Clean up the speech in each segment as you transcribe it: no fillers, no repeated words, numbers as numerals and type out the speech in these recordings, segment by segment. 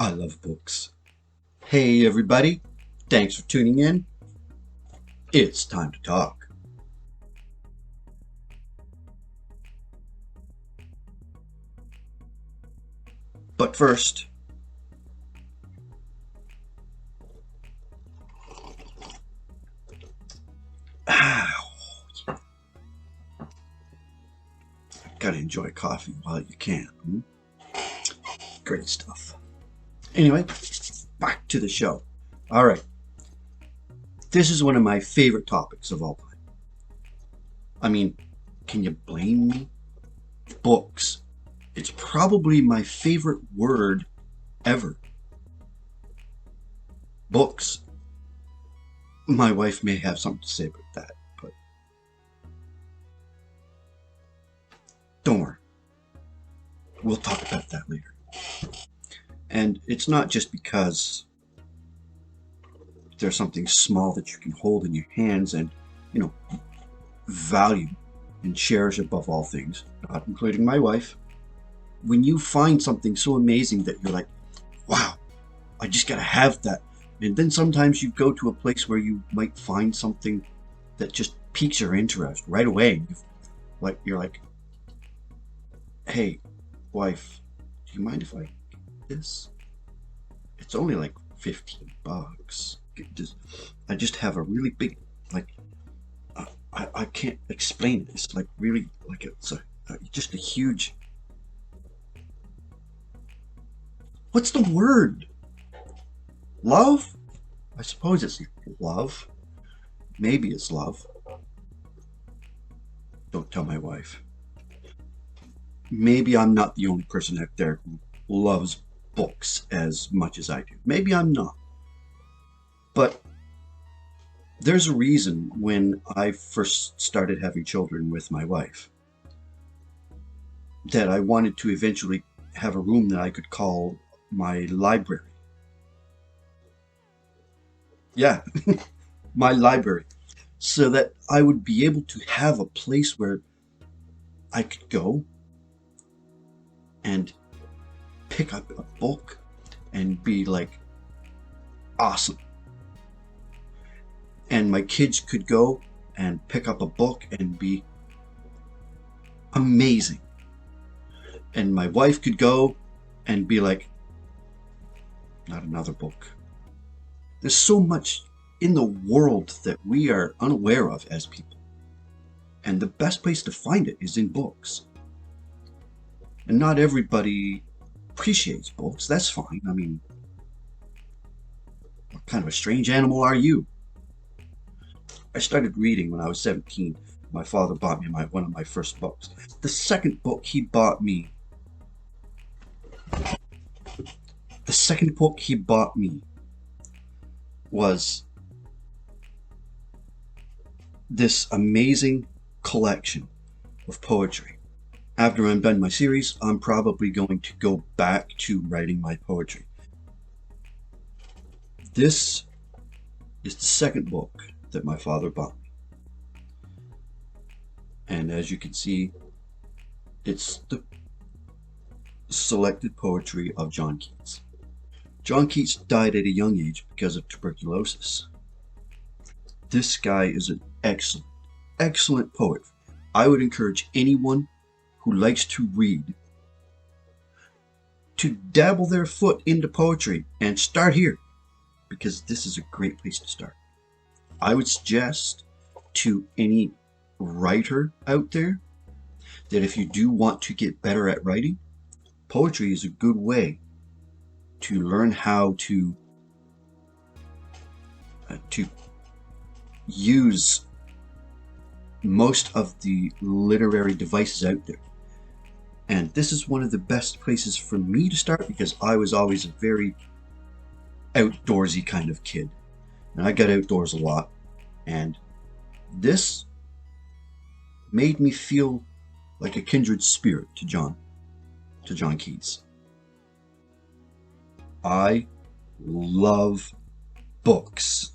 I love books. Hey, everybody. Thanks for tuning in. It's time to talk. But first, gotta enjoy coffee while you can. Great stuff. Anyway, back to the show. All right. This is one of my favorite topics of all time. I mean, can you blame me? Books. It's probably my favorite word ever. Books. My wife may have something to say about that, but don't worry. We'll talk about that later. And it's not just because there's something small that you can hold in your hands and, value and cherish above all things, not including my wife. When you find something so amazing that you're like, wow, I just gotta have that. And then sometimes you go to a place where you might find something that just piques your interest right away. You're like, hey, wife, do you mind if I get this? It's only like $15. I just have a really big, I can't explain it. It's like really, it's just a huge. What's the word? Love? I suppose it's love. Maybe it's love. Don't tell my wife. Maybe I'm not the only person out there who loves books as much as I do. Maybe I'm not. But there's a reason when I first started having children with my wife that I wanted to eventually have a room that I could call my library. Yeah, my library. So that I would be able to have a place where I could go and pick up a book and be like, awesome. And my kids could go and pick up a book and be amazing. And my wife could go and be like, not another book. There's so much in the world that we are unaware of as people. And the best place to find it is in books. And not everybody appreciates books. That's fine. I mean, what kind of a strange animal are you? I started reading when I was 17. My father bought me one of my first books. The second book he bought me was this amazing collection of poetry. After I'm done my series, I'm probably going to go back to writing my poetry. This is the second book that my father bought me. And as you can see, it's the selected poetry of John Keats. John Keats died at a young age because of tuberculosis. This guy is an excellent, excellent poet. I would encourage anyone who likes to read to dabble their foot into poetry and start here, because this is a great place to start. I would suggest to any writer out there that if you do want to get better at writing, poetry is a good way to learn how to use most of the literary devices out there. And this is one of the best places for me to start because I was always a very outdoorsy kind of kid. And I got outdoors a lot. And this made me feel like a kindred spirit to John Keats. I love books.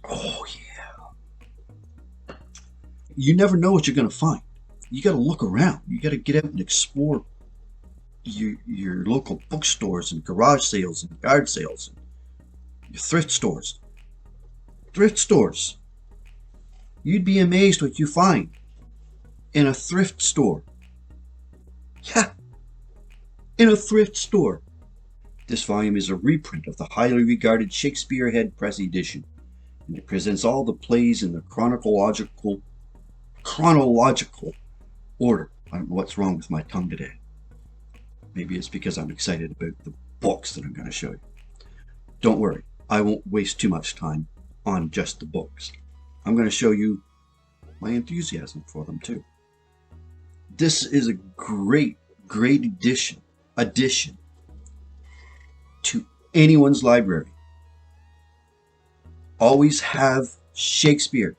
Oh, yeah. You never know what you're going to find. you got to look around. You got to get out and explore your local bookstores and garage sales and yard sales and your thrift stores. Thrift stores. You'd be amazed what you find in a thrift store. Yeah, in a thrift store. This volume is a reprint of the highly regarded Shakespeare Head Press edition, and it presents all the plays in the chronological order. I don't know what's wrong with my tongue today. Maybe it's because I'm excited about the books that I'm going to show you. Don't worry, I won't waste too much time on just the books. I'm going to show you my enthusiasm for them too. This is a great addition to anyone's library. Always have Shakespeare.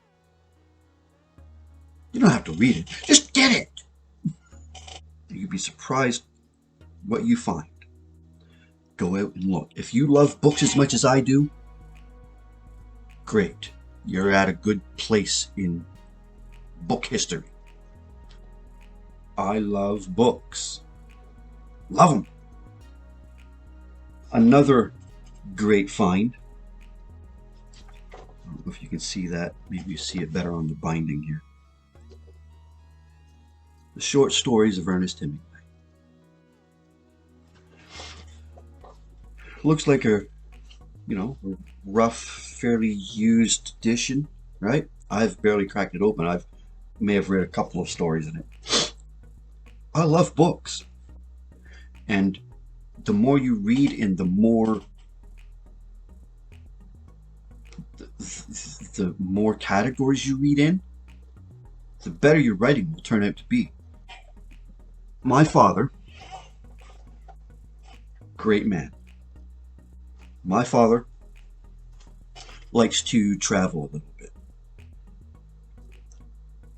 You don't have to read it, just get it. You'd be surprised what you find. Go out and look. If you love books as much as I do, great. You're at a good place in book history. I love books. Love them. Another great find. I don't know if you can see that. Maybe you see it better on the binding here. The short stories of Ernest Hemingway. Looks like a rough, fairly used edition, right? I've barely cracked it open. I may have read a couple of stories in it. I love books. And the more you read and the more categories you read in, the better your writing will turn out to be. My father, great man. My father likes to travel a little bit.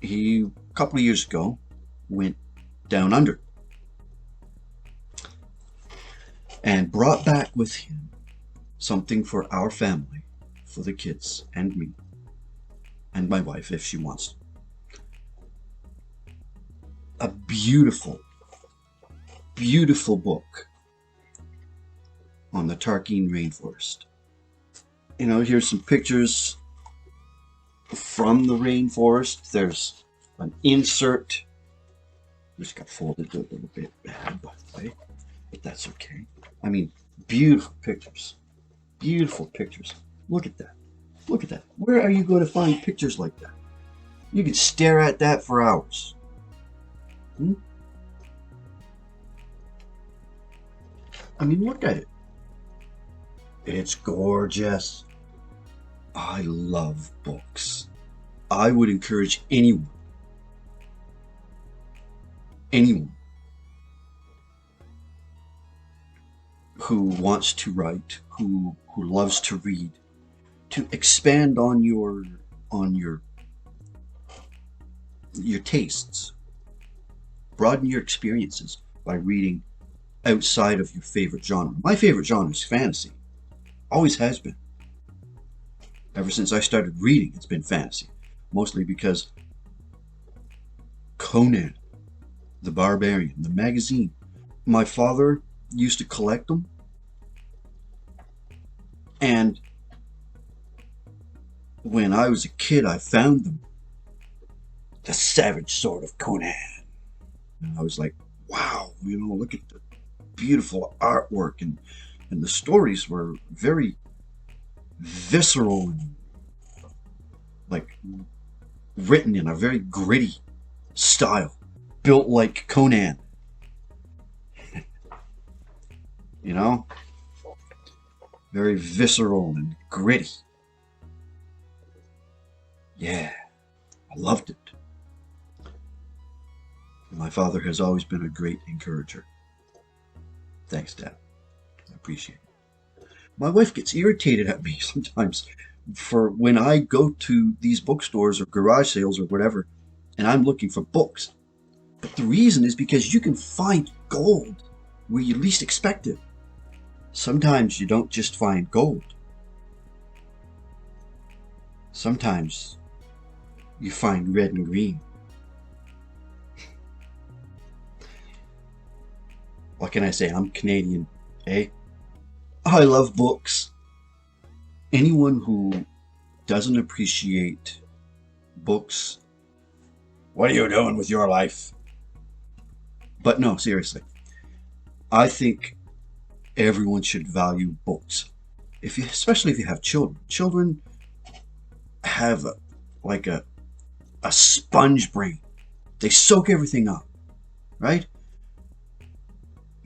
He, a couple of years ago, went down under and brought back with him something for our family, for the kids and me and my wife if she wants to. A beautiful book on the Tarkine rainforest. Here's some pictures from the rainforest. There's an insert. This got folded a little bit bad, by the way, but that's okay. I mean, beautiful pictures. Beautiful pictures. Look at that. Look at that. Where are you going to find pictures like that? You could stare at that for hours. I mean, look at it. It's gorgeous. I love books. I would encourage anyone who wants to write, who loves to read, to expand on your tastes. Broaden your experiences by reading outside of your favorite genre. My favorite genre is fantasy. Always has been. Ever since I started reading, it's been fantasy. Mostly because Conan the Barbarian, the magazine. My father used to collect them. And when I was a kid, I found them. The Savage Sword of Conan. And I was like, wow, look at the beautiful artwork. And the stories were very visceral and like written in a very gritty style, built like Conan. Very visceral and gritty. Yeah, I loved it. My father has always been a great encourager. Thanks, Dad. I appreciate it. My wife gets irritated at me sometimes for when I go to these bookstores or garage sales or whatever, and I'm looking for books. But the reason is because you can find gold where you least expect it. Sometimes you don't just find gold. Sometimes you find red and green. What can I say? I'm Canadian, eh? I love books. Anyone who doesn't appreciate books, what are you doing with your life? But no, seriously, I think everyone should value books. If you, especially if you have children, children have like a sponge brain. They soak everything up, right?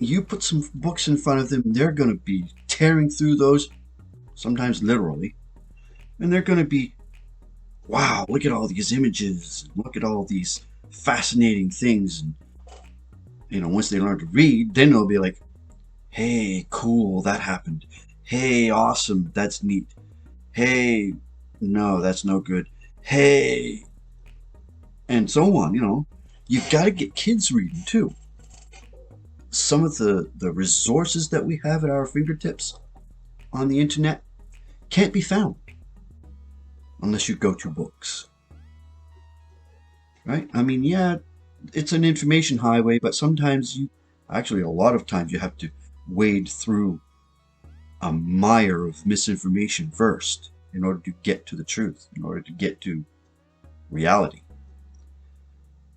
You put some books in front of them, they're going to be tearing through those, sometimes literally, and they're going to be, wow, look at all these images, look at all these fascinating things. And, once they learn to read, then they'll be like, hey, cool, that happened. Hey, awesome, that's neat. Hey, no, that's no good. Hey, and so on, You've got to get kids reading too. Some of the resources that we have at our fingertips on the internet can't be found unless you go to books, right? I mean, yeah, it's an information highway, but sometimes actually, a lot of times you have to wade through a mire of misinformation first in order to get to the truth, in order to get to reality.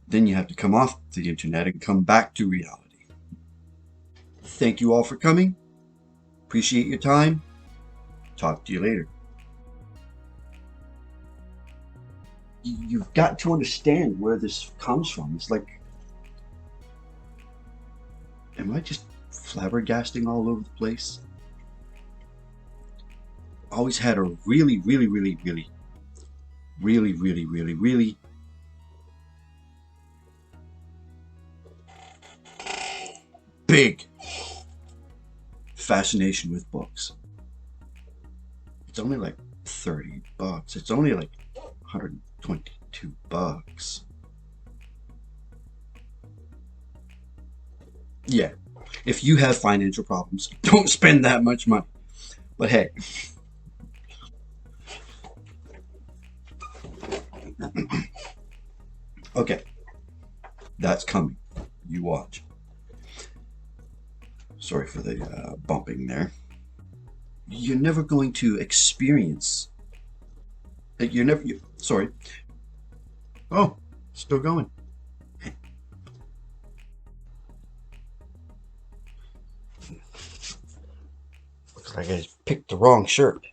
Then you have to come off the internet and come back to reality. Thank you all for coming. Appreciate your time. Talk to you later. You've got to understand where this comes from. It's like, am I just flabbergasting all over the place? Always had a really, really, really, really, really, really, really, really big fascination with books. It's only like $30. It's only like $122. Yeah, if you have financial problems, don't spend that much money. But hey, okay, that's coming. You watch. Sorry for the bumping there. You're never going to experience. Sorry. Oh, still going. Looks like I picked the wrong shirt.